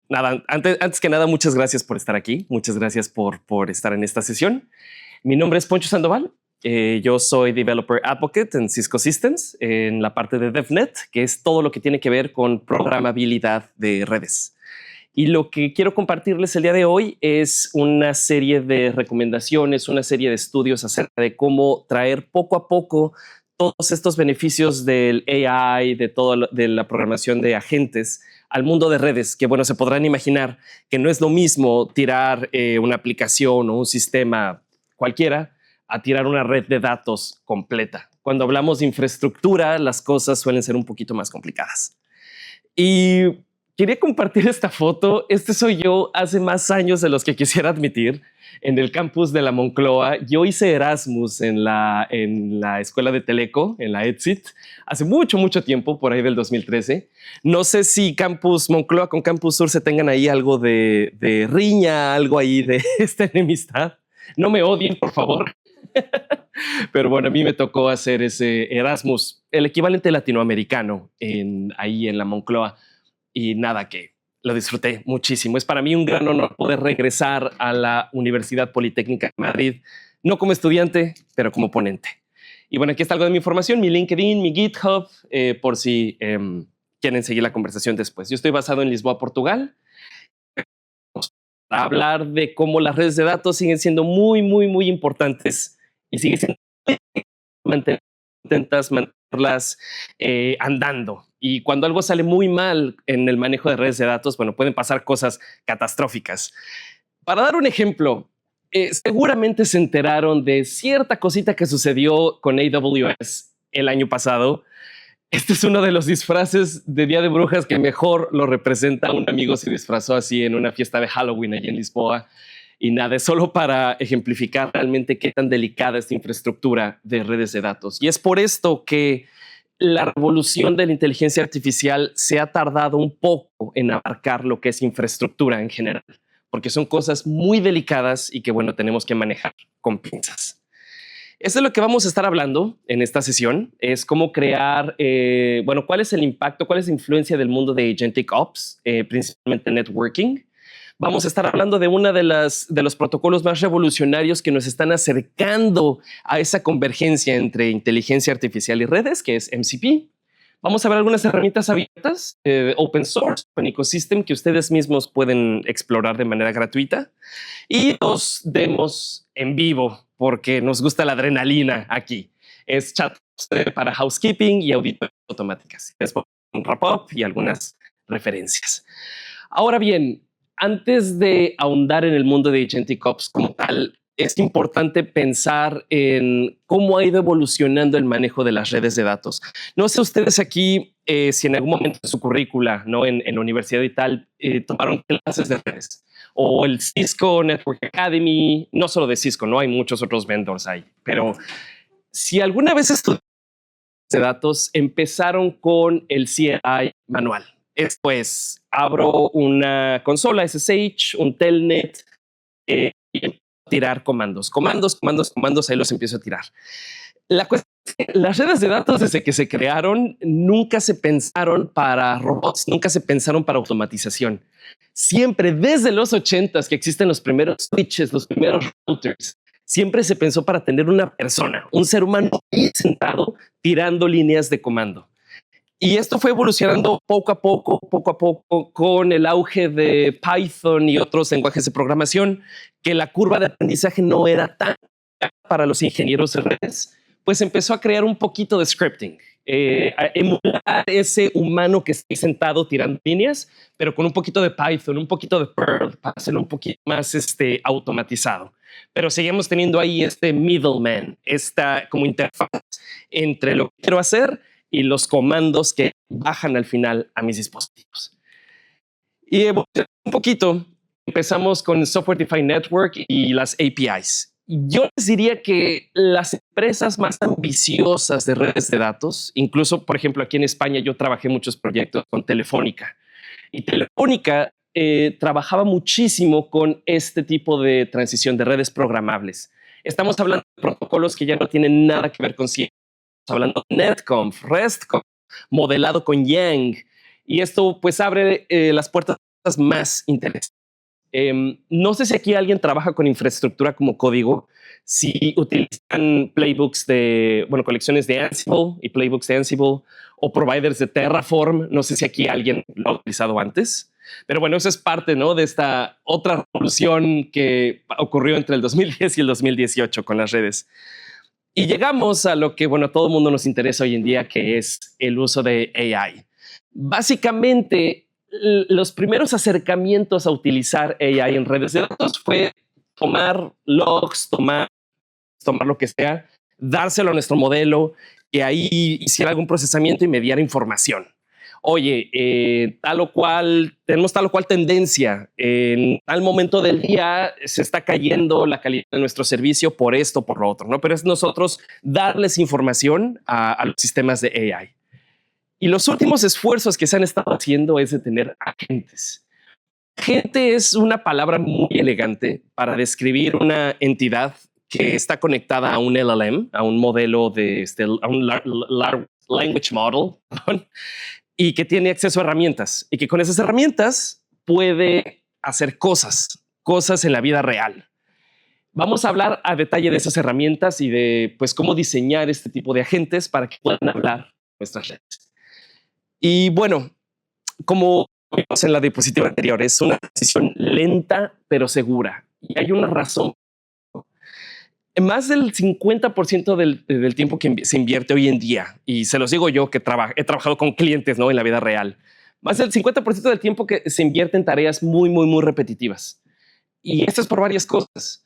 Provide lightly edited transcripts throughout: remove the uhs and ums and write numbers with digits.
Nada, antes que nada, muchas gracias por estar aquí. Muchas gracias por estar en esta sesión. Mi nombre es Poncho Sandoval. Yo soy Developer Advocate en Cisco Systems, en la parte de DevNet, que es todo lo que tiene que ver con programabilidad de redes. Y lo que quiero compartirles el día de hoy es una serie de recomendaciones, una serie de estudios acerca de cómo traer poco a poco todos estos beneficios del AI, de la programación de agentes al mundo de redes, que bueno, se podrán imaginar que no es lo mismo tirar una aplicación o un sistema cualquiera a tirar una red de datos completa. Cuando hablamos de infraestructura, las cosas suelen ser un poquito más complicadas. Y quería compartir esta foto. Este soy yo hace más años de los que quisiera admitir, en el campus de la Moncloa. Yo hice Erasmus en la escuela de Teleco, en la ETSIT, hace mucho tiempo, por ahí del 2013. No sé si Campus Moncloa con Campus Sur se tengan ahí algo de riña, algo ahí de esta enemistad. No me odien, por favor. Pero bueno, a mí me tocó hacer ese Erasmus, el equivalente latinoamericano, ahí en la Moncloa. Y nada, que lo disfruté muchísimo. Es para mí un gran honor poder regresar a la Universidad Politécnica de Madrid, no como estudiante, pero como ponente. Y bueno, aquí está algo de mi información, mi LinkedIn, mi GitHub, por si quieren seguir la conversación después. Yo estoy basado en Lisboa, Portugal, para hablar de cómo las redes de datos siguen siendo muy importantes y siguen siendo intentas mantenerlas andando. Y cuando algo sale muy mal en el manejo de redes de datos, bueno, pueden pasar cosas catastróficas. Para dar un ejemplo, seguramente se enteraron de cierta cosita que sucedió con AWS el año pasado. Este es uno de los disfraces de Día de Brujas que mejor lo representa. Un amigo se disfrazó así en una fiesta de Halloween allí en Lisboa. Y nada, es solo para ejemplificar realmente qué tan delicada es esta infraestructura de redes de datos. Y es por esto que la revolución de la inteligencia artificial se ha tardado un poco en abarcar lo que es infraestructura en general, porque son cosas muy delicadas y que, bueno, tenemos que manejar con pinzas. Eso es lo que vamos a estar hablando en esta sesión, es cómo crear, bueno, cuál es el impacto, cuál es la influencia del mundo de Agentic Ops, principalmente networking. Vamos a estar hablando de uno de los protocolos más revolucionarios que nos están acercando a esa convergencia entre inteligencia artificial y redes, que es MCP. Vamos a ver algunas herramientas abiertas, open source, un ecosystem que ustedes mismos pueden explorar de manera gratuita. Y dos demos en vivo, porque nos gusta la adrenalina aquí. Es chat para housekeeping y auditorías automáticas. Después un wrap-up y algunas referencias. Ahora bien, antes de ahondar en el mundo de Agentic Ops como tal, es importante pensar en cómo ha ido evolucionando el manejo de las redes de datos. No sé ustedes aquí si en algún momento de su currícula, ¿no? en la universidad y tal, tomaron clases de redes o el Cisco Network Academy, no solo de Cisco, no hay muchos otros vendors ahí, pero si alguna vez estudiaron de datos, empezaron con el CLI manual. Después abro una consola SSH, un telnet y tirar comandos, ahí los empiezo a tirar. La cuestión es que las redes de datos desde que se crearon nunca se pensaron para robots, nunca se pensaron para automatización. Siempre desde los 80s que existen los primeros switches, los primeros routers, siempre se pensó para tener una persona, un ser humano ahí sentado tirando líneas de comando. Y esto fue evolucionando poco a poco con el auge de Python y otros lenguajes de programación, que la curva de aprendizaje no era tan para los ingenieros de redes, pues empezó a crear un poquito de scripting, a emular ese humano que está sentado tirando líneas, pero con un poquito de Python, un poquito de Perl, para hacerlo un poquito más automatizado. Pero seguimos teniendo ahí este middleman, esta como interfaz entre lo que quiero hacer y los comandos que bajan al final a mis dispositivos. Y un poquito, empezamos con Software Defined Network y las APIs. Yo les diría que las empresas más ambiciosas de redes de datos, incluso, por ejemplo, aquí en España yo trabajé muchos proyectos con Telefónica. Y Telefónica trabajaba muchísimo con este tipo de transición de redes programables. Estamos hablando de protocolos que ya no tienen nada que ver con ciencia. Hablando de Netconf, RESTconf, modelado con Yang. Y esto pues abre las puertas cosas más interesantes. No sé si aquí alguien trabaja con infraestructura como código, si utilizan playbooks colecciones de Ansible y playbooks de Ansible o providers de Terraform. No sé si aquí alguien lo ha utilizado antes, pero bueno, eso es parte, ¿no?, de esta otra revolución que ocurrió entre el 2010 y el 2018 con las redes. Y llegamos a lo que, bueno, a todo el mundo nos interesa hoy en día, que es el uso de AI. Básicamente, los primeros acercamientos a utilizar AI en redes de datos fue tomar logs, tomar lo que sea, dárselo a nuestro modelo, que ahí hiciera algún procesamiento y me diera información. Oye, tenemos tal o cual tendencia, en tal momento del día se está cayendo la calidad de nuestro servicio por esto, por lo otro, ¿no? Pero es nosotros darles información a los sistemas de AI. Y los últimos esfuerzos que se han estado haciendo es de tener agentes. Agente es una palabra muy elegante para describir una entidad que está conectada a un LLM, a un modelo a un language model, y que tiene acceso a herramientas y que con esas herramientas puede hacer cosas en la vida real. Vamos a hablar a detalle de esas herramientas y de pues cómo diseñar este tipo de agentes para que puedan hablar nuestras redes. Y bueno, como vimos en la diapositiva anterior, es una decisión lenta pero segura. Y hay una razón. Más del 50% del tiempo que se invierte hoy en día, y se los digo yo que he trabajado con clientes, ¿no?, en la vida real, más del 50% del tiempo que se invierte en tareas muy, muy, muy repetitivas. Y esto es por varias cosas.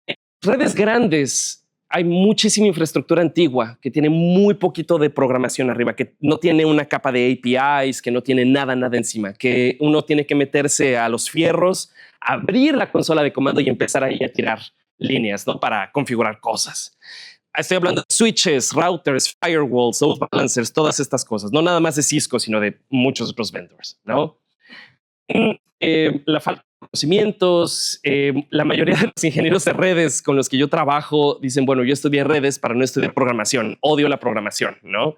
En redes grandes hay muchísima infraestructura antigua que tiene muy poquito de programación arriba, que no tiene una capa de APIs, que no tiene nada encima, que uno tiene que meterse a los fierros, abrir la consola de comando y empezar ahí a tirar líneas, ¿no?, para configurar cosas. Estoy hablando de switches, routers, firewalls, load balancers, todas estas cosas. No nada más de Cisco, sino de muchos otros vendors, ¿no? La falta de conocimientos. La mayoría de los ingenieros de redes con los que yo trabajo dicen, bueno, yo estudié redes para no estudiar programación. Odio la programación, ¿no?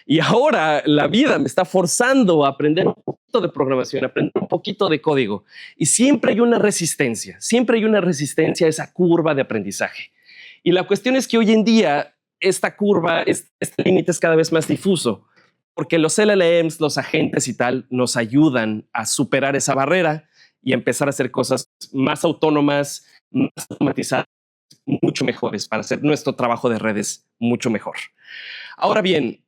Y ahora la vida me está forzando a aprender un poquito de programación, aprender un poquito de código. Y siempre hay una resistencia a esa curva de aprendizaje. Y la cuestión es que hoy en día esta curva, este límite es cada vez más difuso, porque los LLMs, los agentes y tal, nos ayudan a superar esa barrera y empezar a hacer cosas más autónomas, más automatizadas, mucho mejores, para hacer nuestro trabajo de redes mucho mejor. Ahora bien,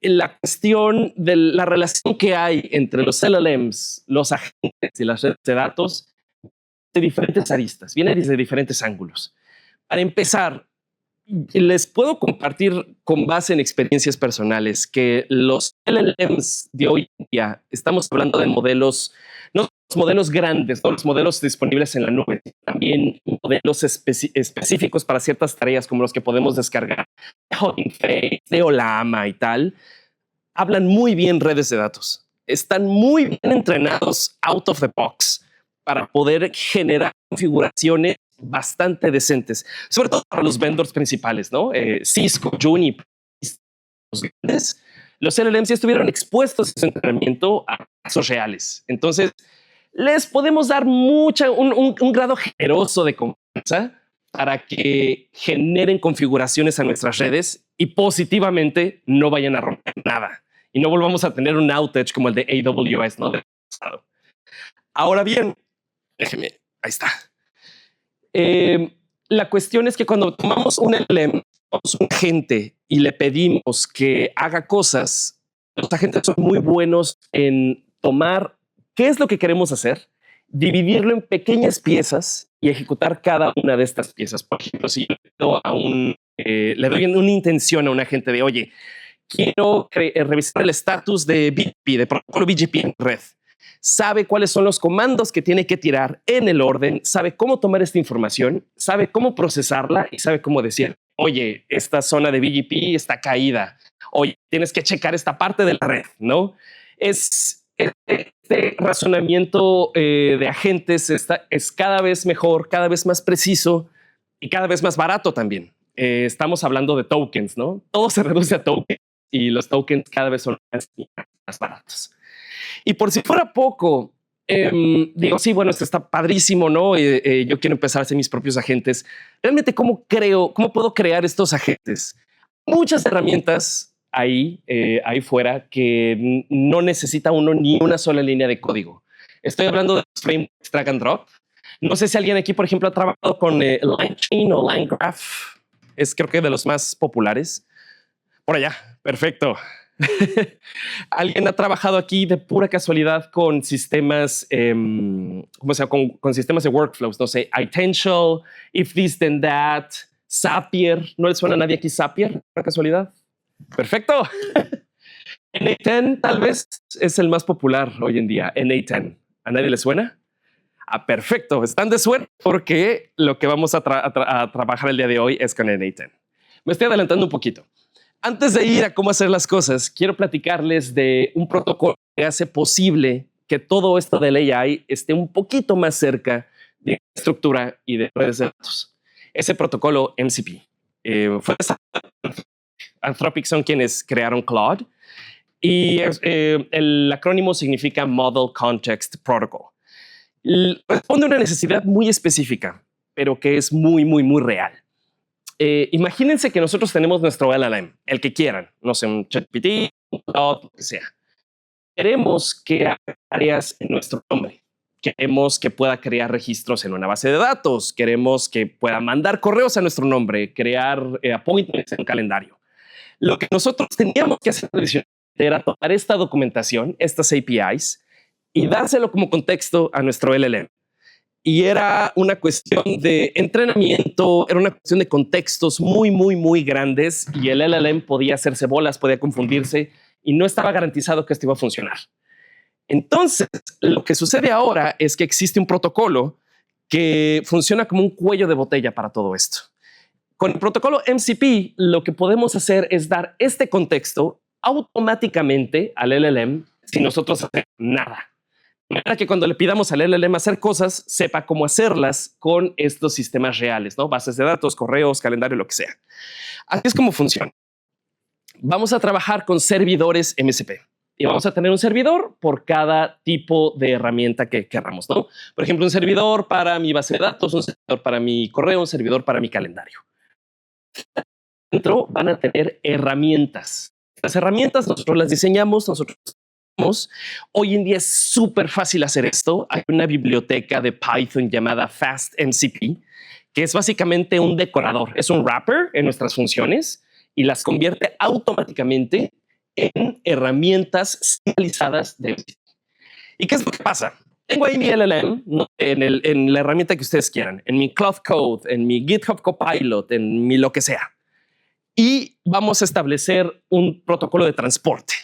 la cuestión de la relación que hay entre los LLMs, los agentes y las redes de datos, de diferentes aristas, viene desde diferentes ángulos. Para empezar, les puedo compartir con base en experiencias personales que los LLMs de hoy en día, estamos hablando de modelos, no los modelos grandes, no los modelos disponibles en la nube, también modelos específicos para ciertas tareas como los que podemos descargar de Hugging Face, de Olama y tal, hablan muy bien redes de datos. Están muy bien entrenados out of the box para poder generar configuraciones bastante decentes, sobre todo para los vendors principales, ¿no? Cisco, Juniper, los grandes. Los LLMs ya estuvieron expuestos a su entrenamiento a casos reales. Entonces, les podemos dar un grado generoso de confianza para que generen configuraciones a nuestras redes y positivamente no vayan a romper nada y no volvamos a tener un outage como el de AWS, ¿no?, del pasado. Ahora bien, déjeme, ahí está. La cuestión es que cuando tomamos un LLM, tomamos un agente y le pedimos que haga cosas, los agentes son muy buenos en tomar qué es lo que queremos hacer, dividirlo en pequeñas piezas y ejecutar cada una de estas piezas. Por ejemplo, si yo le doy una intención a un agente de, oye, quiero revisar el estatus de BGP, de protocolo BGP en red. Sabe cuáles son los comandos que tiene que tirar en el orden, sabe cómo tomar esta información, sabe cómo procesarla y sabe cómo decir, oye, esta zona de BGP está caída. Oye, tienes que checar esta parte de la red, ¿no? Este razonamiento de agentes es cada vez mejor, cada vez más preciso y cada vez más barato también. Estamos hablando de tokens, ¿no? Todo se reduce a tokens y los tokens cada vez son más baratos. Y por si fuera poco, Digo, sí, bueno, esto está padrísimo, ¿no? Yo quiero empezar a hacer mis propios agentes. Realmente, cómo puedo crear estos agentes? Muchas herramientas ahí fuera que no necesita uno ni una sola línea de código. Estoy hablando de frameworks drag and drop. No sé si alguien aquí, por ejemplo, ha trabajado con LineChain o LineGraph. Es creo que de los más populares. Por allá, perfecto. ¿Alguien ha trabajado aquí de pura casualidad con sistemas, ¿cómo se llama? Con sistemas de workflows? No sé, iTential, If This Then That, Zapier. ¿No le suena a nadie aquí Zapier, por casualidad? Perfecto. N8N tal vez es el más popular hoy en día. N8N. ¿A nadie le suena? Ah, perfecto. Están de suerte porque lo que vamos a trabajar el día de hoy es con N8N. Me estoy adelantando un poquito. Antes de ir a cómo hacer las cosas, quiero platicarles de un protocolo que hace posible que todo esto del AI esté un poquito más cerca de estructura y de redes de datos. Ese protocolo MCP. Anthropic son quienes crearon Claude y el acrónimo significa Model Context Protocol. Responde a una necesidad muy específica, pero que es muy, muy, muy real. Imagínense que nosotros tenemos nuestro LLM, el que quieran, no sé, un ChatGPT, lo que sea. Queremos que haga tareas en nuestro nombre. Queremos que pueda crear registros en una base de datos. Queremos que pueda mandar correos a nuestro nombre, crear appointments en un calendario. Lo que nosotros teníamos que hacer era tomar esta documentación, estas APIs, y dárselo como contexto a nuestro LLM. Y era una cuestión de entrenamiento, era una cuestión de contextos muy, muy, muy grandes y el LLM podía hacerse bolas, podía confundirse y no estaba garantizado que esto iba a funcionar. Entonces, lo que sucede ahora es que existe un protocolo que funciona como un cuello de botella para todo esto. Con el protocolo MCP, lo que podemos hacer es dar este contexto automáticamente al LLM sin nosotros hacer nada. Para que cuando le pidamos al LLM hacer cosas, sepa cómo hacerlas con estos sistemas reales, ¿no? Bases de datos, correos, calendario, lo que sea. Así es como funciona. Vamos a trabajar con servidores MCP y vamos a tener un servidor por cada tipo de herramienta que queramos, ¿no? Por ejemplo, un servidor para mi base de datos, un servidor para mi correo, un servidor para mi calendario. Dentro van a tener herramientas. Las herramientas nosotros las diseñamos, nosotros hoy en día es súper fácil hacer esto. Hay una biblioteca de Python llamada FastMCP, que es básicamente un decorador, es un wrapper en nuestras funciones y las convierte automáticamente en herramientas serializadas de MCP. ¿Y qué es lo que pasa? Tengo ahí mi LLM, ¿no? en la herramienta que ustedes quieran, en mi Cloud Code, en mi GitHub Copilot, en mi lo que sea. Y vamos a establecer un protocolo de transporte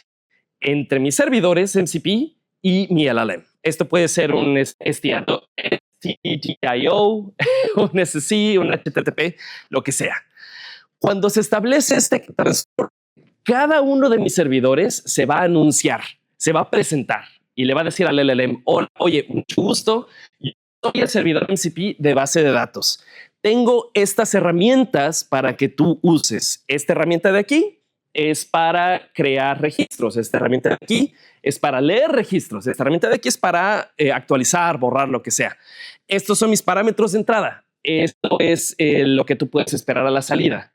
entre mis servidores MCP y mi LLM. Esto puede ser un STIO, un SSI, un HTTP, lo que sea. Cuando se establece este transporte, cada uno de mis servidores se va a anunciar, se va a presentar y le va a decir al LLM, oye, mucho gusto, yo soy el servidor MCP de base de datos. Tengo estas herramientas para que tú uses. Esta herramienta de aquí es para crear registros. Esta herramienta de aquí es para leer registros. Esta herramienta de aquí es para actualizar, borrar, lo que sea. Estos son mis parámetros de entrada. Esto es lo que tú puedes esperar a la salida.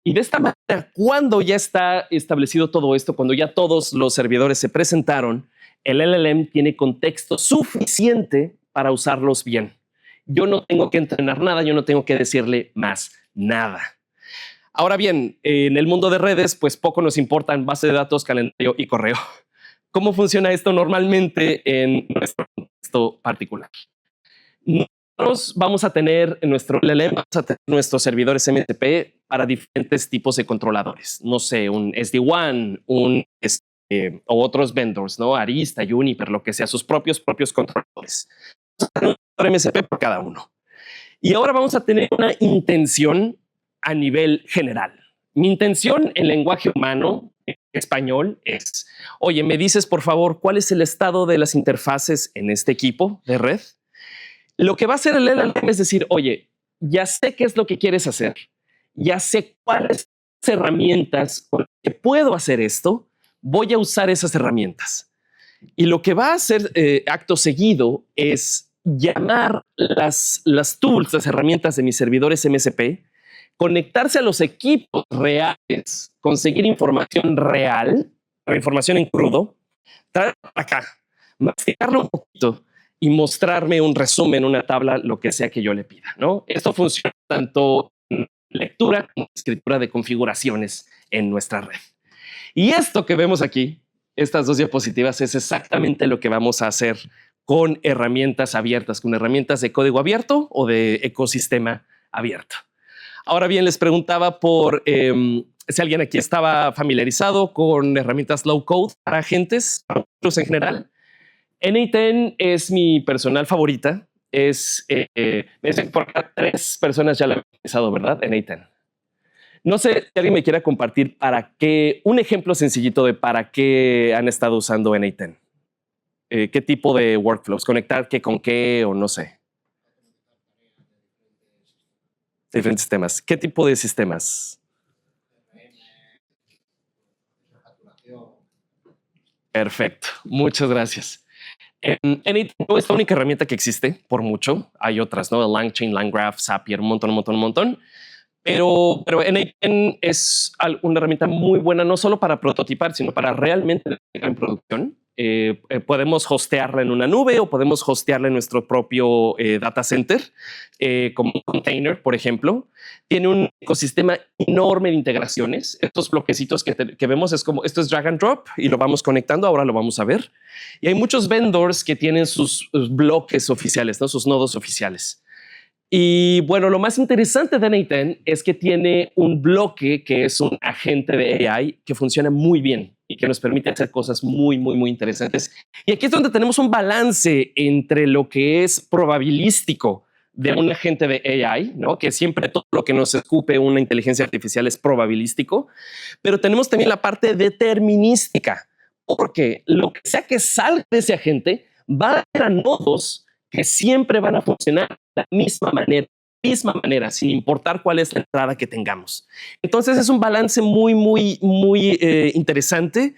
Y de esta manera, cuando ya está establecido todo esto, cuando ya todos los servidores se presentaron, el LLM tiene contexto suficiente para usarlos bien. Yo no tengo que entrenar nada, yo no tengo que decirle más nada. Ahora bien, en el mundo de redes, pues poco nos importan base de datos, calendario y correo. ¿Cómo funciona esto normalmente en nuestro contexto particular? Nosotros vamos a tener en nuestro LLM, vamos a tener nuestros servidores MCP para diferentes tipos de controladores. No sé, un SD-WAN, o otros vendors, ¿no? Arista, Juniper, lo que sea, sus propios controladores. MCP por cada uno. Y ahora vamos a tener una intención a nivel general. Mi intención en lenguaje humano, en español, es, oye, ¿me dices, por favor, cuál es el estado de las interfaces en este equipo de red? Lo que va a hacer el LLM es decir, oye, ya sé qué es lo que quieres hacer, ya sé cuáles herramientas con las que puedo hacer esto, voy a usar esas herramientas. Y lo que va a hacer acto seguido es llamar las tools, las herramientas de mis servidores MSP, conectarse a los equipos reales, conseguir información real, información en crudo, traerla acá, masticarlo un poquito y mostrarme un resumen, una tabla, lo que sea que yo le pida, ¿no? Esto funciona tanto en lectura como en escritura de configuraciones en nuestra red. Y esto que vemos aquí, estas dos diapositivas, es exactamente lo que vamos a hacer con herramientas abiertas, con herramientas de código abierto o de ecosistema abierto. Ahora bien, les preguntaba por si alguien aquí estaba familiarizado con herramientas low code para agentes, para nosotros en general. N8N es mi personal favorita. Me dicen por acá 3 personas ya la han utilizado, ¿verdad? N8N. No sé si alguien me quiera compartir un ejemplo sencillito de para qué han estado usando N8N. ¿Qué tipo de workflows? ¿Conectar qué con qué o no sé? Diferentes sistemas. ¿Qué tipo de sistemas? Perfecto. Muchas gracias. N8N no es la única herramienta que existe, por mucho. Hay otras, ¿no? LangChain, LangGraph, Zapier, un montón. Pero N8N es una herramienta muy buena, no solo para prototipar, sino para realmente en producción. Podemos hostearla en una nube o podemos hostearla en nuestro propio data center, como un container, por ejemplo. Tiene un ecosistema enorme de integraciones. Estos bloquecitos que vemos esto es drag and drop y lo vamos conectando. Ahora lo vamos a ver. Y hay muchos vendors que tienen sus bloques oficiales, ¿no? Sus nodos oficiales. Y bueno, lo más interesante de N8N es que tiene un bloque que es un agente de AI que funciona muy bien y que nos permite hacer cosas muy interesantes. Y aquí es donde tenemos un balance entre lo que es probabilístico de un agente de AI, ¿no? Que siempre todo lo que nos escupe una inteligencia artificial es probabilístico, pero tenemos también la parte determinística, porque lo que sea que salga de ese agente va a haber nodos que siempre van a funcionar de la misma manera, sin importar cuál es la entrada que tengamos. Entonces es un balance muy interesante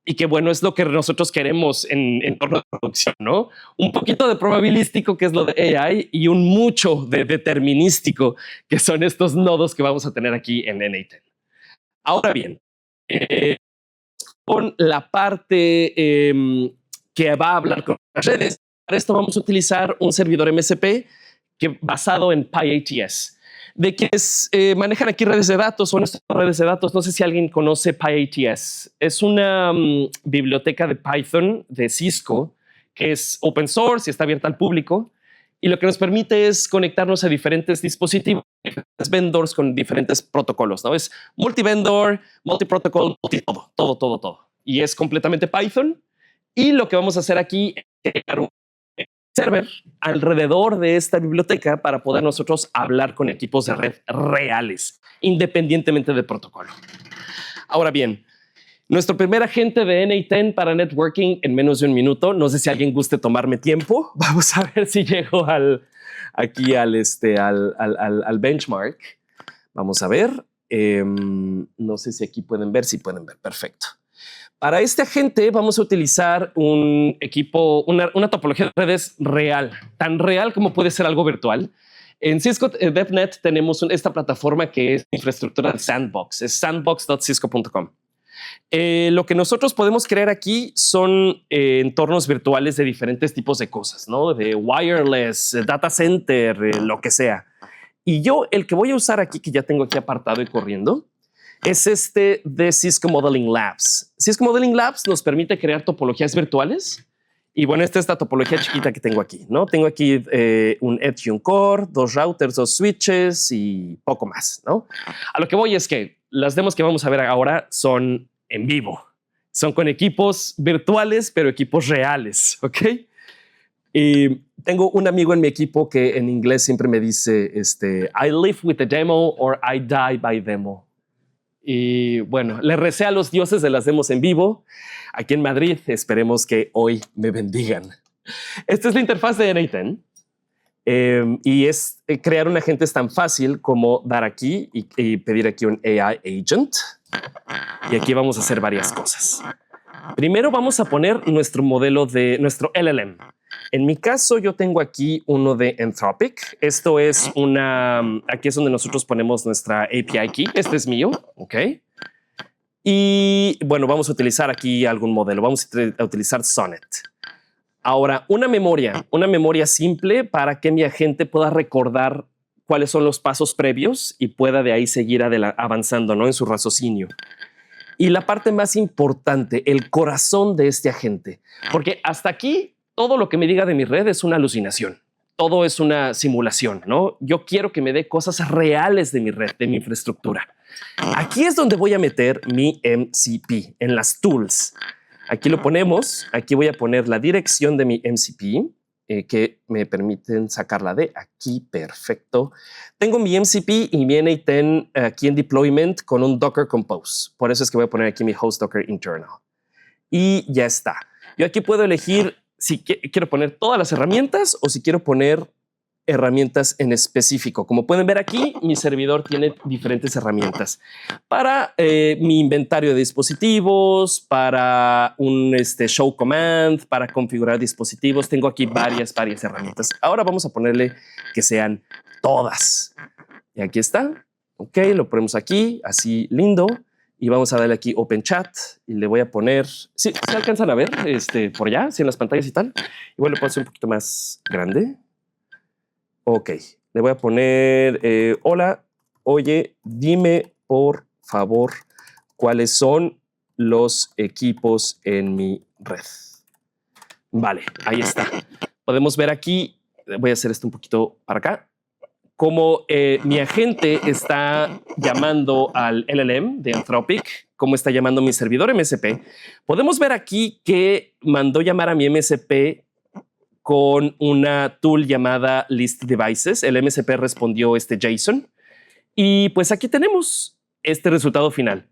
y que bueno, es lo que nosotros queremos en torno a producción, ¿no? Un poquito de probabilístico, que es lo de AI, y un mucho de determinístico, que son estos nodos que vamos a tener aquí en N8N. Ahora bien, con la parte que va a hablar con las redes, para esto vamos a utilizar un servidor MSP basado en PyATS. De quienes manejan aquí redes de datos o nuestras redes de datos, no sé si alguien conoce PyATS. Es una biblioteca de Python de Cisco que es open source y está abierta al público. Y lo que nos permite es conectarnos a diferentes dispositivos, diferentes vendors con diferentes protocolos, ¿no? Es multivendor, multiprotocol, todo. Y es completamente Python. Y lo que vamos a hacer aquí es crear un server alrededor de esta biblioteca para poder nosotros hablar con equipos de red reales, independientemente del protocolo. Ahora bien, nuestro primer agente de N8N para networking en menos de un minuto. No sé si alguien guste tomarme tiempo. Vamos a ver si llego aquí al benchmark. Vamos a ver. No sé si aquí pueden ver. Sí pueden ver. Perfecto. Para este agente vamos a utilizar un equipo, una topología de redes real, tan real como puede ser algo virtual. En Cisco DevNet tenemos esta plataforma que es infraestructura de Sandbox, es sandbox.cisco.com. Lo que nosotros podemos crear aquí son entornos virtuales de diferentes tipos de cosas, ¿no? De wireless, data center, lo que sea. Y yo el que voy a usar aquí, que ya tengo aquí apartado y corriendo, es este de Cisco Modeling Labs. Cisco Modeling Labs nos permite crear topologías virtuales. Y bueno, esta es la topología chiquita que tengo aquí, ¿no? Tengo aquí un Edge y un Core, 2 routers, 2 switches y poco más, ¿no? A lo que voy es que las demos que vamos a ver ahora son en vivo. Son con equipos virtuales, pero equipos reales, ¿ok? Y tengo un amigo en mi equipo que en inglés siempre me dice, I live with the demo or I die by demo. Y bueno, le recé a los dioses de las demos en vivo aquí en Madrid. Esperemos que hoy me bendigan. Esta es la interfaz de N8N. Y crear un agente es tan fácil como dar aquí y pedir aquí un AI agent. Y aquí vamos a hacer varias cosas. Primero vamos a poner nuestro modelo de nuestro LLM. En mi caso, yo tengo aquí uno de Anthropic. Esto es aquí es donde nosotros ponemos nuestra API key. Este es mío, ¿ok? Y bueno, vamos a utilizar aquí algún modelo. Vamos a utilizar Sonnet. Ahora, una memoria simple para que mi agente pueda recordar cuáles son los pasos previos y pueda de ahí seguir avanzando, ¿no? En su raciocinio. Y la parte más importante, el corazón de este agente, porque hasta aquí todo lo que me diga de mi red es una alucinación. Todo es una simulación, ¿no? Yo quiero que me dé cosas reales de mi red, de mi infraestructura. Aquí es donde voy a meter mi MCP, en las tools. Aquí lo ponemos. Aquí voy a poner la dirección de mi MCP, que me permiten sacarla de aquí. Perfecto. Tengo mi MCP y mi N10 aquí en deployment con un Docker Compose. Por eso es que voy a poner aquí mi host Docker internal. Y ya está. Yo aquí puedo elegir si quiero poner todas las herramientas o si quiero poner herramientas en específico. Como pueden ver aquí, mi servidor tiene diferentes herramientas para mi inventario de dispositivos, para un show command, para configurar dispositivos. Tengo aquí varias herramientas. Ahora vamos a ponerle que sean todas. Y aquí está. Ok, lo ponemos aquí, así lindo. Y vamos a darle aquí Open Chat y le voy a poner, si se alcanzan a ver por allá, si en las pantallas y tal. Igual lo puedo hacer un poquito más grande. Ok, le voy a poner, hola, oye, dime por favor cuáles son los equipos en mi red. Vale, ahí está. Podemos ver aquí, voy a hacer esto un poquito para acá, cómo mi agente está llamando al LLM de Anthropic, cómo está llamando mi servidor MSP. Podemos ver aquí que mandó llamar a mi MSP con una tool llamada List Devices. El MSP respondió JSON. Y pues aquí tenemos este resultado final.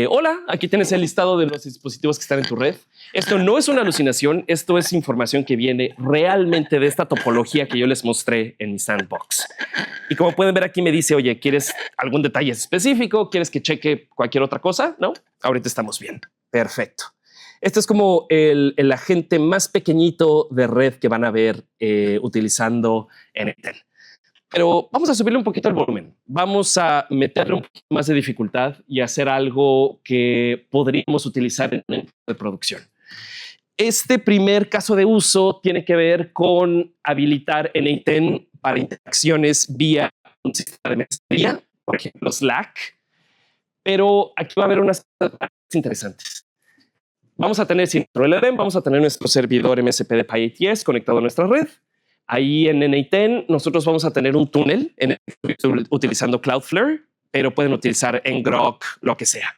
Hola, aquí tienes el listado de los dispositivos que están en tu red. Esto no es una alucinación, esto es información que viene realmente de esta topología que yo les mostré en mi sandbox. Y como pueden ver aquí me dice, oye, ¿quieres algún detalle específico? ¿Quieres que cheque cualquier otra cosa? No, ahorita estamos bien. Perfecto. Este es como el agente más pequeñito de red que van a ver utilizando N10. Pero vamos a subirle un poquito el volumen. Vamos a meterle un poquito más de dificultad y hacer algo que podríamos utilizar en el de producción. Este primer caso de uso tiene que ver con habilitar N10 para interacciones vía un sistema de mensajería, por ejemplo, Slack. Pero aquí va a haber unas cosas interesantes. Vamos a tener nuestro LLM, vamos a tener nuestro servidor MSP de PyATS conectado a nuestra red. Ahí en N10 nosotros vamos a tener un túnel utilizando Cloudflare, pero pueden utilizar Ngrok, lo que sea.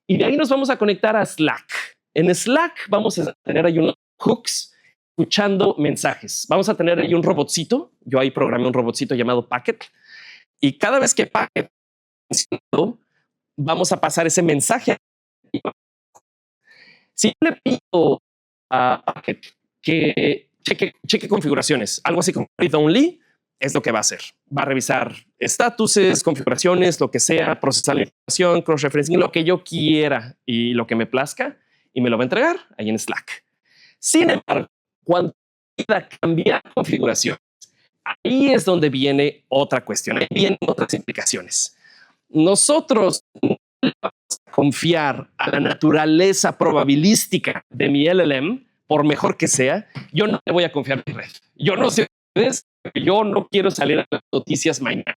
Y de ahí nos vamos a conectar a Slack. En Slack vamos a tener ahí unos hooks escuchando mensajes. Vamos a tener ahí un robotcito. Yo ahí programé un robotcito llamado Packet. Y cada vez que Packet vamos a pasar ese mensaje. Si le pido a Packet que cheque configuraciones, algo así como read only, es lo que va a hacer. Va a revisar estatuses, configuraciones, lo que sea, procesar la información, cross-referencing, lo que yo quiera y lo que me plazca, y me lo va a entregar ahí en Slack. Sin embargo, cuando quiera cambiar configuración, ahí es donde viene otra cuestión, ahí vienen otras implicaciones. Nosotros confiar a la naturaleza probabilística de mi LLM, por mejor que sea, yo no le voy a confiar en mi red. Yo no sé ustedes, yo no quiero salir a las noticias mañana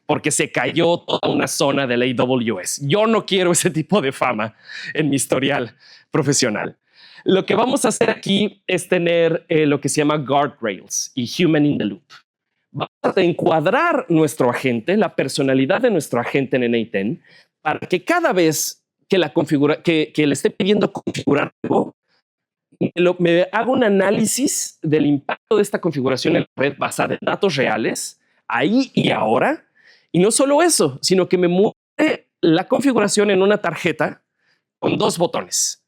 porque se cayó toda una zona del AWS. Yo no quiero ese tipo de fama en mi historial profesional. Lo que vamos a hacer aquí es tener lo que se llama guardrails y human in the loop. Vamos a encuadrar nuestro agente, la personalidad de nuestro agente en N10, para que cada vez que le esté pidiendo configurar algo, me haga un análisis del impacto de esta configuración en la red basada en datos reales, ahí y ahora. Y no solo eso, sino que me mueve la configuración en una tarjeta con 2 botones.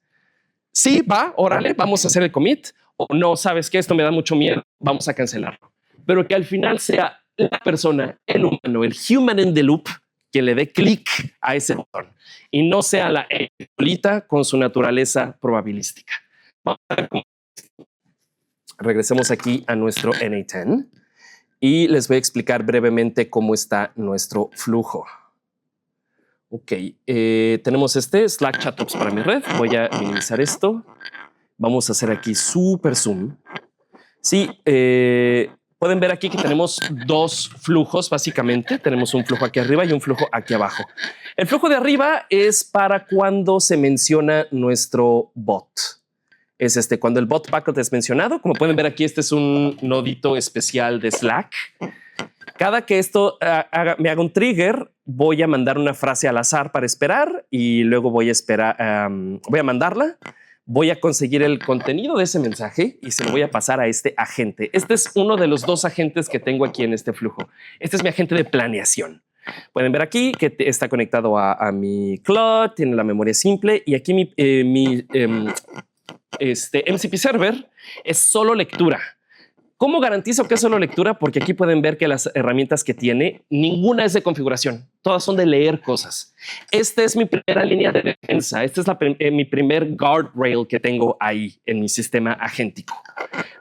Sí, va, órale, vamos a hacer el commit. O no, sabes que esto me da mucho miedo, vamos a cancelarlo. Pero que al final sea la persona, el humano, el human in the loop, quien le dé clic a ese botón y no sea la solita con su naturaleza probabilística. Regresemos aquí a nuestro NA10 y les voy a explicar brevemente cómo está nuestro flujo. Ok, tenemos este Slack Chat Ops para mi red. Voy a minimizar esto. Vamos a hacer aquí super zoom. Sí, pueden ver aquí que tenemos dos flujos, básicamente. Tenemos un flujo aquí arriba y un flujo aquí abajo. El flujo de arriba es para cuando se menciona nuestro bot. Es cuando el bot bucket es mencionado. Como pueden ver aquí, este es un nodito especial de Slack. Cada que esto me haga un trigger, voy a mandar una frase al azar para esperar y luego voy a esperar, voy a mandarla. Voy a conseguir el contenido de ese mensaje y se lo voy a pasar a este agente. Este es uno de los dos agentes que tengo aquí en este flujo. Este es mi agente de planeación. Pueden ver aquí que está conectado a mi CLUD, tiene la memoria simple y aquí mi MCP server es solo lectura. ¿Cómo garantizo que es solo lectura? Porque aquí pueden ver que las herramientas que tiene, ninguna es de configuración. Todas son de leer cosas. Esta es mi primera línea de defensa. Este es mi primer guardrail que tengo ahí en mi sistema agéntico.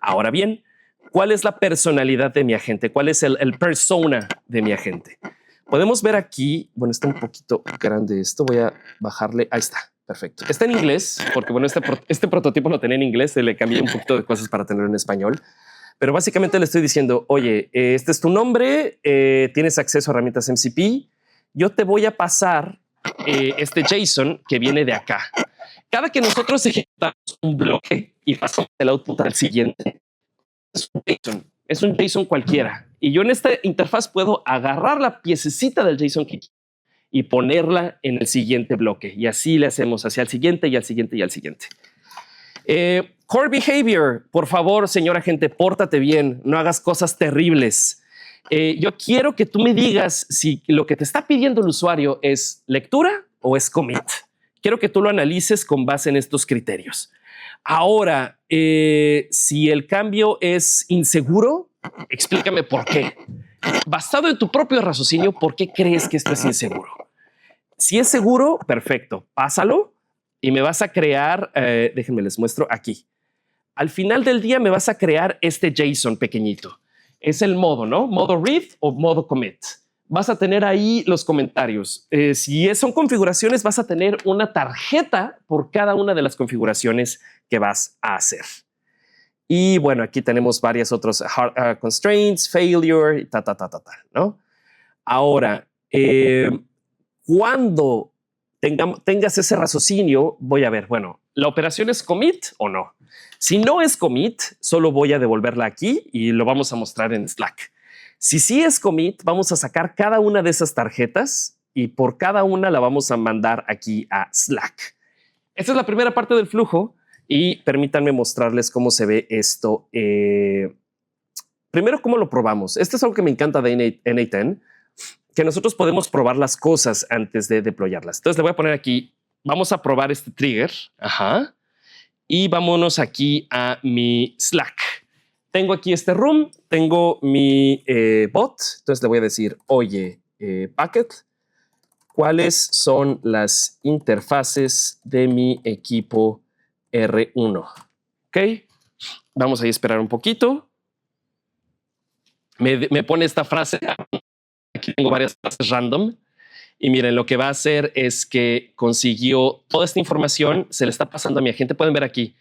Ahora bien, ¿cuál es la personalidad de mi agente? ¿Cuál es el persona de mi agente? Podemos ver aquí, bueno, está un poquito grande esto. Voy a bajarle. Ahí está. Perfecto. Está en inglés, porque bueno, este prototipo lo tenía en inglés. Le cambié un poquito de cosas para tenerlo en español. Pero básicamente le estoy diciendo, oye, este es tu nombre, tienes acceso a herramientas MCP, yo te voy a pasar este JSON que viene de acá. Cada que nosotros ejecutamos un bloque y pasamos el output al siguiente, es un JSON cualquiera. Y yo en esta interfaz puedo agarrar la piececita del JSON que quiero y ponerla en el siguiente bloque. Y así le hacemos hacia el siguiente y al siguiente y al siguiente. Core behavior, por favor, señor agente, pórtate bien, no hagas cosas terribles. Yo quiero que tú me digas si lo que te está pidiendo el usuario es lectura o es commit. Quiero que tú lo analices con base en estos criterios. Ahora, si el cambio es inseguro, explícame por qué. Basado en tu propio raciocinio, ¿por qué crees que esto es inseguro? Si es seguro, perfecto, pásalo. Y me vas a crear, déjenme les muestro aquí. Al final del día me vas a crear este JSON pequeñito. Es el modo, ¿no? Modo read o modo commit. Vas a tener ahí los comentarios. Si son configuraciones, vas a tener una tarjeta por cada una de las configuraciones que vas a hacer. Y bueno, aquí tenemos varias otros constraints, failure, ¿no? Ahora, cuando tengas ese raciocinio, voy a ver, bueno, ¿la operación es commit o no? Si no es commit, solo voy a devolverla aquí y lo vamos a mostrar en Slack. Si sí es commit, vamos a sacar cada una de esas tarjetas y por cada una la vamos a mandar aquí a Slack. Esta es la primera parte del flujo y permítanme mostrarles cómo se ve esto. Primero, ¿cómo lo probamos? Esto es algo que me encanta de NA10, que nosotros podemos probar las cosas antes de deployarlas. Entonces le voy a poner aquí, vamos a probar este trigger. Ajá. Y vámonos aquí a mi Slack. Tengo aquí este room, tengo mi bot. Entonces le voy a decir, oye, Packet, ¿cuáles son las interfaces de mi equipo R1? Ok, vamos a esperar un poquito. Me pone esta frase. Aquí tengo varias frases random. Y miren, lo que va a hacer es que consiguió toda esta información, se le está pasando a mi agente. Pueden ver aquí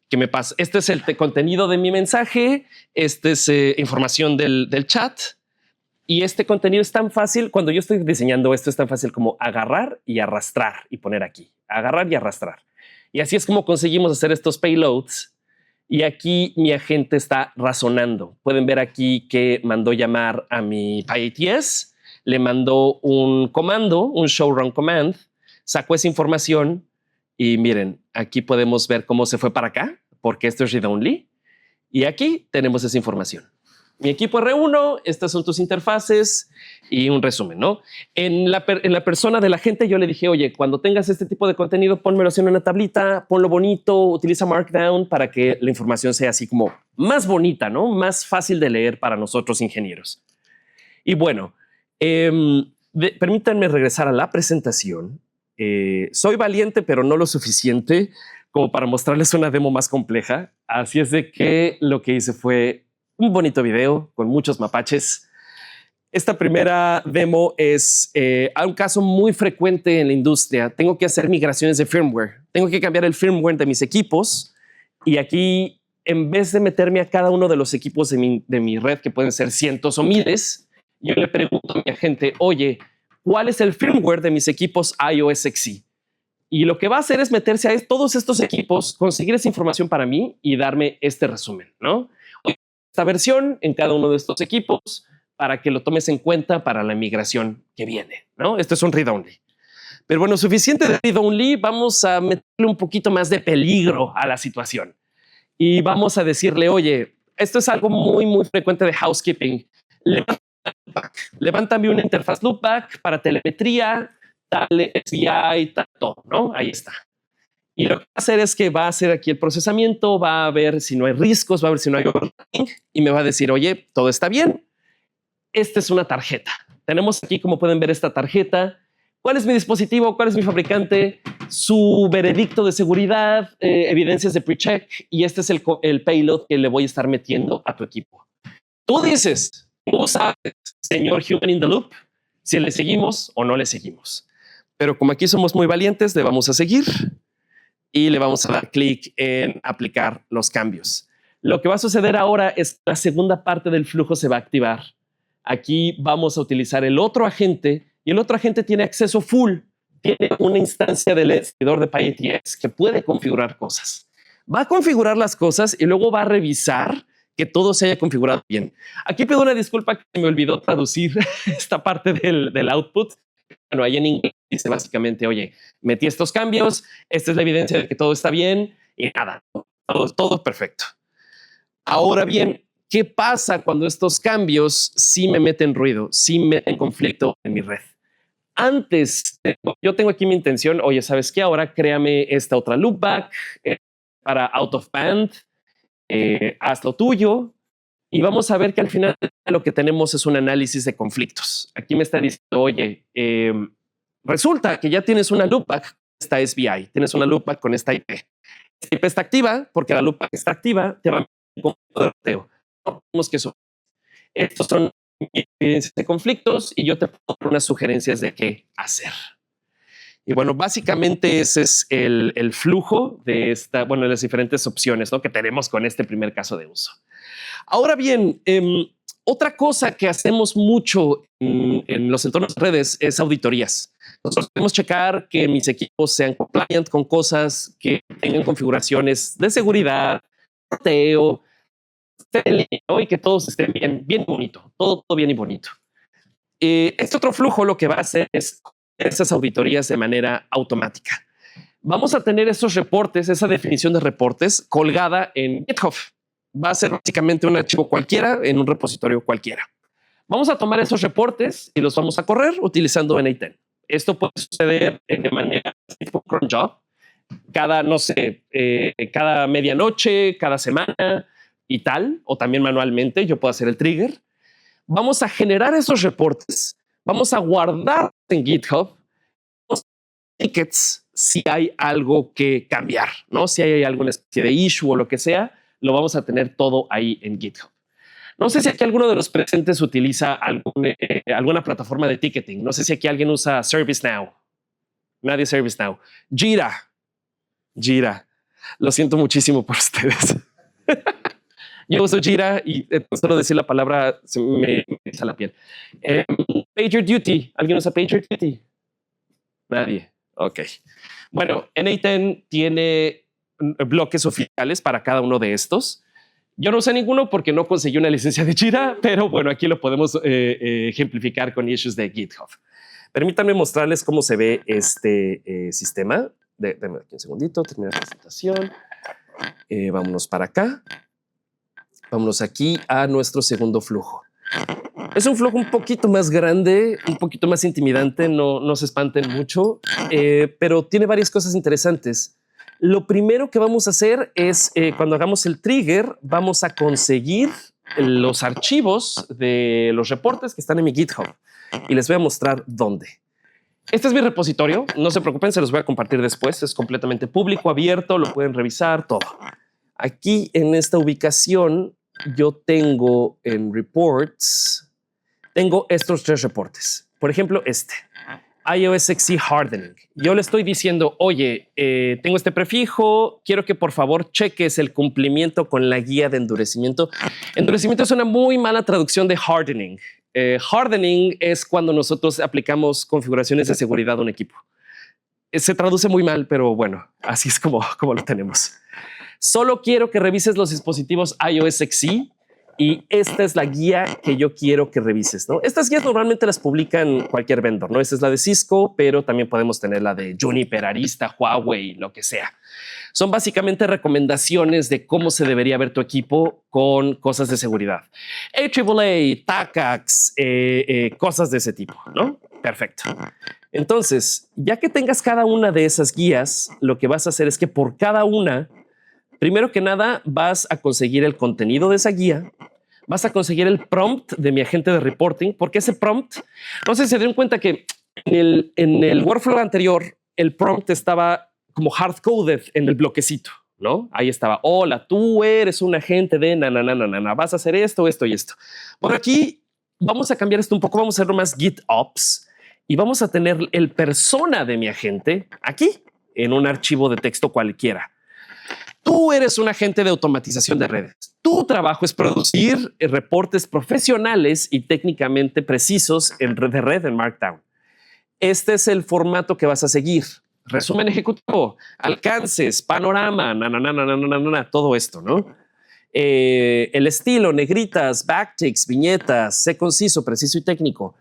que me pasa. Este es el contenido de mi mensaje. Este es información del chat. Y este contenido es tan fácil. Cuando yo estoy diseñando esto, es tan fácil como agarrar y arrastrar y poner aquí. Agarrar y arrastrar. Y así es como conseguimos hacer estos payloads. Y aquí mi agente está razonando. Pueden ver aquí que mandó llamar a mi PyATS. Le mandó un comando, un show run command, sacó esa información y miren, aquí podemos ver cómo se fue para acá, porque esto es read only. Y aquí tenemos esa información. Mi equipo R1, estas son tus interfaces y un resumen, ¿no? En la persona de la gente yo le dije, oye, cuando tengas este tipo de contenido, pónmelo así en una tablita, ponlo bonito, utiliza Markdown para que la información sea así como más bonita, ¿no? Más fácil de leer para nosotros ingenieros. Y bueno, Permítanme regresar a la presentación. Soy valiente, pero no lo suficiente como para mostrarles una demo más compleja. Así es de que lo que hice fue un bonito video con muchos mapaches. Esta primera demo es un caso muy frecuente en la industria. Tengo que hacer migraciones de firmware. Tengo que cambiar el firmware de mis equipos. Y aquí, en vez de meterme a cada uno de los equipos de mi red, que pueden ser cientos o miles, yo le pregunto a mi agente, oye, ¿cuál es el firmware de mis equipos iOS XE? Y lo que va a hacer es meterse a todos estos equipos, conseguir esa información para mí y darme este resumen, ¿no? Esta versión en cada uno de estos equipos para que lo tomes en cuenta para la migración que viene, ¿no? Esto es un read-only. Pero bueno, suficiente de read-only, vamos a meterle un poquito más de peligro a la situación. Y vamos a decirle, oye, esto es algo muy, muy frecuente de housekeeping. Levántame una interfaz loopback para telemetría, tal SBI, tal todo, ¿no? Ahí está. Y lo que va a hacer es que va a hacer aquí el procesamiento, va a ver si no hay riscos, va a ver si no hay overlapping y me va a decir, oye, todo está bien. Esta es una tarjeta. Tenemos aquí, como pueden ver, esta tarjeta. ¿Cuál es mi dispositivo? ¿Cuál es mi fabricante? Su veredicto de seguridad, evidencias de pre-check. Y este es el payload que le voy a estar metiendo a tu equipo. Tú dices, tú sabes, señor Human in the Loop, si le seguimos o no le seguimos. Pero como aquí somos muy valientes, le vamos a seguir y le vamos a dar clic en aplicar los cambios. Lo que va a suceder ahora es que la segunda parte del flujo se va a activar. Aquí vamos a utilizar el otro agente y el otro agente tiene acceso full. Tiene una instancia del servidor de PyATX que puede configurar cosas. Va a configurar las cosas y luego va a revisar que todo se haya configurado bien. Aquí pido una disculpa que me olvidó traducir esta parte del output. Bueno, ahí en inglés dice básicamente, oye, metí estos cambios, esta es la evidencia de que todo está bien y nada, todo perfecto. Ahora bien, ¿qué pasa cuando estos cambios sí me meten ruido, sí me meten conflicto en mi red? Antes, yo tengo aquí mi intención, oye, ¿sabes qué? Ahora créame esta otra loopback para out of band, haz lo tuyo y vamos a ver que al final lo que tenemos es un análisis de conflictos. Aquí me está diciendo, oye, resulta que ya tienes una loopback, esta SBI, tienes una loopback con esta IP. Esta IP está activa porque la loopback está activa, te va a un conflicto de ruteo. Vemos que eso. Estos son evidencias de conflictos y yo te puedo dar unas sugerencias de qué hacer. Y bueno, básicamente ese es el flujo de de las diferentes opciones, ¿no?, que tenemos con este primer caso de uso. Ahora bien, otra cosa que hacemos mucho en los entornos de redes es auditorías. Nosotros podemos checar que mis equipos sean compliant con cosas, que tengan configuraciones de seguridad, porteo, y que todos estén bien bonito, todo bien y bonito. Este otro flujo lo que va a hacer es esas auditorías de manera automática. Vamos a tener esos reportes, esa definición de reportes colgada en GitHub. Va a ser básicamente un archivo cualquiera en un repositorio cualquiera. Vamos a tomar esos reportes y los vamos a correr utilizando n8n. Esto puede suceder de manera tipo cron job, cada, no sé, cada medianoche, cada semana y tal, o también manualmente. Yo puedo hacer el trigger. Vamos a generar esos reportes, vamos a guardar en GitHub los tickets si hay algo que cambiar, ¿no? Si hay alguna especie de issue o lo que sea, lo vamos a tener todo ahí en GitHub. No sé si aquí alguno de los presentes utiliza alguna plataforma de ticketing. No sé si aquí alguien usa ServiceNow. Nadie ServiceNow. Jira. Lo siento muchísimo por ustedes. Yo uso Jira y solo decir la palabra se me eriza la piel. PagerDuty. ¿Alguien usa PagerDuty? Nadie. Ok. Bueno, n8n tiene bloques oficiales para cada uno de estos. Yo no usé ninguno porque no conseguí una licencia de Jira, pero bueno, aquí lo podemos ejemplificar con issues de GitHub. Permítanme mostrarles cómo se ve este sistema. Denme aquí un segundito, termina la presentación. Vámonos para acá. Vámonos aquí a nuestro segundo flujo. Es un flujo un poquito más grande, un poquito más intimidante, no se espanten mucho, pero tiene varias cosas interesantes. Lo primero que vamos a hacer es, cuando hagamos el trigger, vamos a conseguir los archivos de los reportes que están en mi GitHub. y les voy a mostrar dónde. Este es mi repositorio. No se preocupen, se los voy a compartir después. Es completamente público, abierto, lo pueden revisar, todo. Aquí en esta ubicación yo tengo en Reports, tengo estos 3 reportes. Por ejemplo, este. iOS XE Hardening. Yo le estoy diciendo, oye, tengo este prefijo, quiero que por favor cheques el cumplimiento con la guía de endurecimiento. Endurecimiento es una muy mala traducción de hardening. Hardening es cuando nosotros aplicamos configuraciones de seguridad a un equipo. Se traduce muy mal, pero bueno, así es como lo tenemos. Solo quiero que revises los dispositivos iOS XE y esta es la guía que yo quiero que revises, ¿no? Estas guías normalmente las publican cualquier vendor, ¿no? Esta es la de Cisco, pero también podemos tener la de Juniper, Arista, Huawei, lo que sea. Son básicamente recomendaciones de cómo se debería ver tu equipo con cosas de seguridad. AAA, TACACS, cosas de ese tipo, ¿no? Perfecto. Entonces, ya que tengas cada una de esas guías, lo que vas a hacer es que por cada una, primero que nada, vas a conseguir el contenido de esa guía, vas a conseguir el prompt de mi agente de reporting, porque ese prompt, no sé si se dieron cuenta que en el workflow anterior, el prompt estaba como hard-coded en el bloquecito, ¿no? Ahí estaba, hola, tú eres un agente de vas a hacer esto, esto y esto. Por aquí vamos a cambiar esto un poco, vamos a hacerlo más GitOps y vamos a tener el persona de mi agente aquí en un archivo de texto cualquiera. Tú eres un agente de automatización de redes. Tu trabajo es producir reportes profesionales y técnicamente precisos de red en Markdown. Este es el formato que vas a seguir. Resumen ejecutivo, alcances, panorama, todo esto, ¿no? El estilo, negritas, backticks, viñetas, sé conciso, preciso y técnico.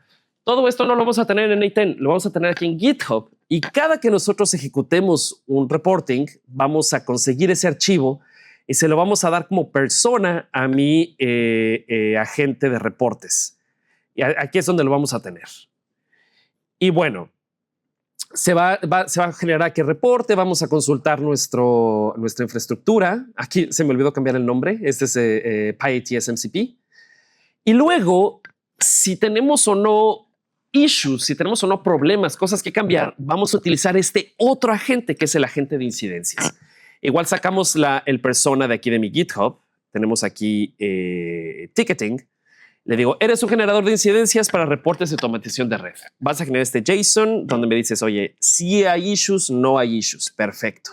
Todo esto no lo vamos a tener en A10, lo vamos a tener aquí en GitHub. Y cada que nosotros ejecutemos un reporting, vamos a conseguir ese archivo y se lo vamos a dar como persona a mi agente de reportes. Y aquí es donde lo vamos a tener. Y bueno, se va a generar aquí el reporte, vamos a consultar nuestra infraestructura. Aquí se me olvidó cambiar el nombre. Este es PyATS MCP. Y luego, si tenemos o no issues, si tenemos o no problemas, cosas que cambiar, vamos a utilizar este otro agente que es el agente de incidencias. Igual sacamos el persona de aquí de mi GitHub. Tenemos aquí ticketing. Le digo, eres un generador de incidencias para reportes de automatización de red. Vas a generar este JSON donde me dices, oye, si hay issues, no hay issues. Perfecto.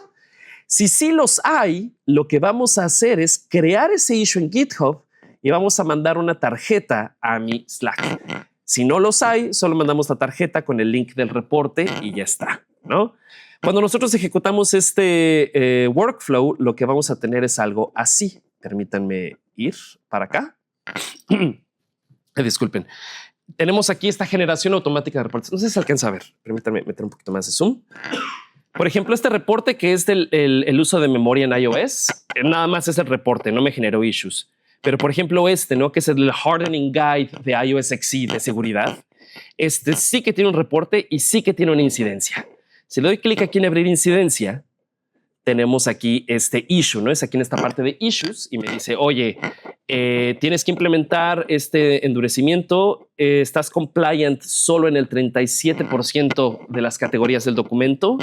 Si sí los hay, lo que vamos a hacer es crear ese issue en GitHub y vamos a mandar una tarjeta a mi Slack. Si no los hay, solo mandamos la tarjeta con el link del reporte y ya está, ¿no? Cuando nosotros ejecutamos este workflow, lo que vamos a tener es algo así. Permítanme ir para acá. Disculpen. Tenemos aquí esta generación automática de reportes. No sé si se alcanza a ver. Permítanme meter un poquito más de zoom. Por ejemplo, este reporte que es el uso de memoria en iOS, nada más es el reporte, no me generó issues. Pero por ejemplo ¿no? Que es el Hardening Guide de iOS XE de seguridad. Este sí que tiene un reporte y sí que tiene una incidencia. Si le doy clic aquí en abrir incidencia, tenemos aquí este issue, ¿no? Es aquí en esta parte de issues y me dice, oye, tienes que implementar este endurecimiento, estás compliant solo en el 37% de las categorías del documento.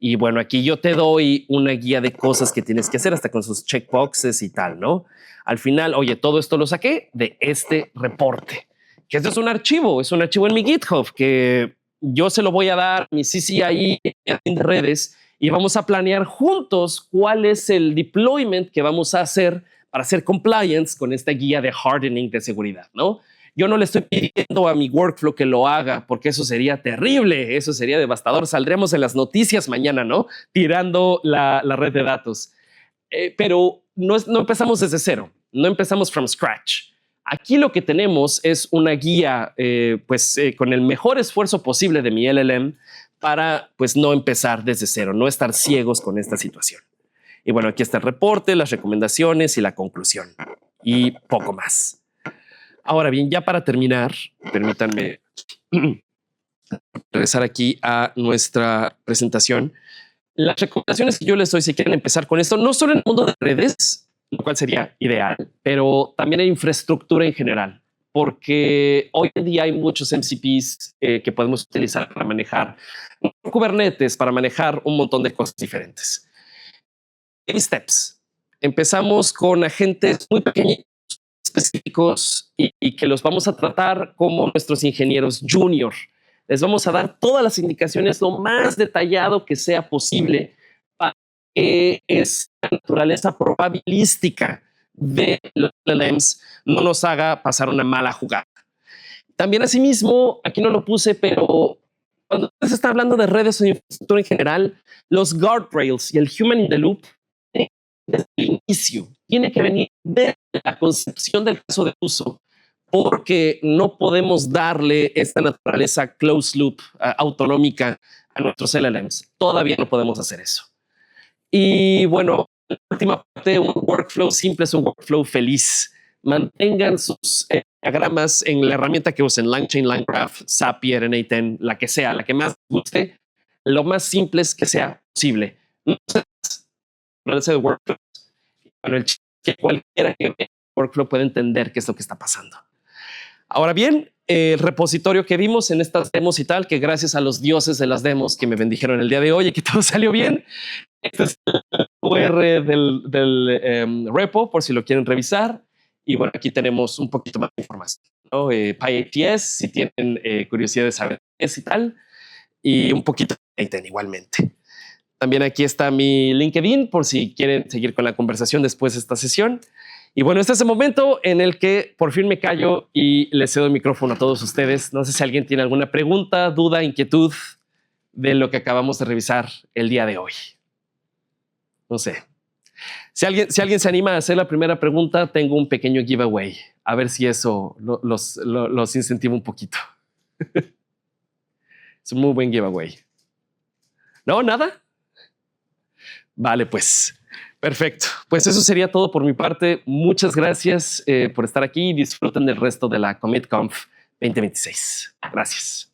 Y bueno, aquí yo te doy una guía de cosas que tienes que hacer hasta con sus checkboxes y tal, ¿no? Al final, oye, todo esto lo saqué de este reporte, que esto es un archivo en mi GitHub que yo se lo voy a dar a mi CCIE de redes y vamos a planear juntos cuál es el deployment que vamos a hacer para hacer compliance con esta guía de hardening de seguridad, ¿no? Yo no le estoy pidiendo a mi workflow que lo haga porque eso sería terrible, eso sería devastador. Saldremos en las noticias mañana, ¿no? Tirando la red de datos. Pero no empezamos desde cero, no empezamos from scratch. Aquí lo que tenemos es una guía con el mejor esfuerzo posible de mi LLM para pues no empezar desde cero, no estar ciegos con esta situación. Y bueno, aquí está el reporte, las recomendaciones y la conclusión y poco más. Ahora bien, ya para terminar, permítanme regresar aquí a nuestra presentación. Las recomendaciones que yo les doy si quieren empezar con esto, no solo en el mundo de redes, lo cual sería ideal, pero también en infraestructura en general. porque hoy en día hay muchos MCPs que podemos utilizar para manejar Kubernetes, para manejar un montón de cosas diferentes. Baby steps. Empezamos con agentes muy pequeños, específicos y que los vamos a tratar como nuestros ingenieros junior. Les vamos a dar todas las indicaciones lo más detallado que sea posible para que esa naturaleza probabilística de los LLMs no nos haga pasar una mala jugada. También asimismo, aquí no lo puse, pero cuando se está hablando de redes o infraestructura en general, los guardrails y el human in the loop desde el inicio tiene que venir de la concepción del caso de uso, porque no podemos darle esta naturaleza closed loop autonómica a nuestros LLMs. Todavía no podemos hacer eso. Y bueno, la última parte, un workflow simple es un workflow feliz. Mantengan sus diagramas en la herramienta que usen, LangChain, LangGraph, Zapier, N8N, la que sea, la que más guste, lo más simple es que sea posible. No sé de workflow. Bueno, el que cualquiera que vea workflow puede entender qué es lo que está pasando. Ahora bien, el repositorio que vimos en estas demos y tal, que gracias a los dioses de las demos que me bendijeron el día de hoy y que todo salió bien, este es el URL del repo por si lo quieren revisar. Y bueno, aquí tenemos un poquito más de información, ¿no? PyATS, si tienen curiosidad de saber qué es y tal, y un poquito de N8N igualmente. También aquí está mi LinkedIn por si quieren seguir con la conversación después de esta sesión. Y bueno, este es el momento en el que por fin me callo y les cedo el micrófono a todos ustedes. No sé si alguien tiene alguna pregunta, duda, inquietud de lo que acabamos de revisar el día de hoy. No sé. Si alguien se anima a hacer la primera pregunta, tengo un pequeño giveaway. A ver si eso los incentiva un poquito. Es un muy buen giveaway. ¿No? ¿Nada? Vale, pues. Perfecto. Pues eso sería todo por mi parte. Muchas gracias por estar aquí y disfruten del resto de la CommitConf 2026. Gracias.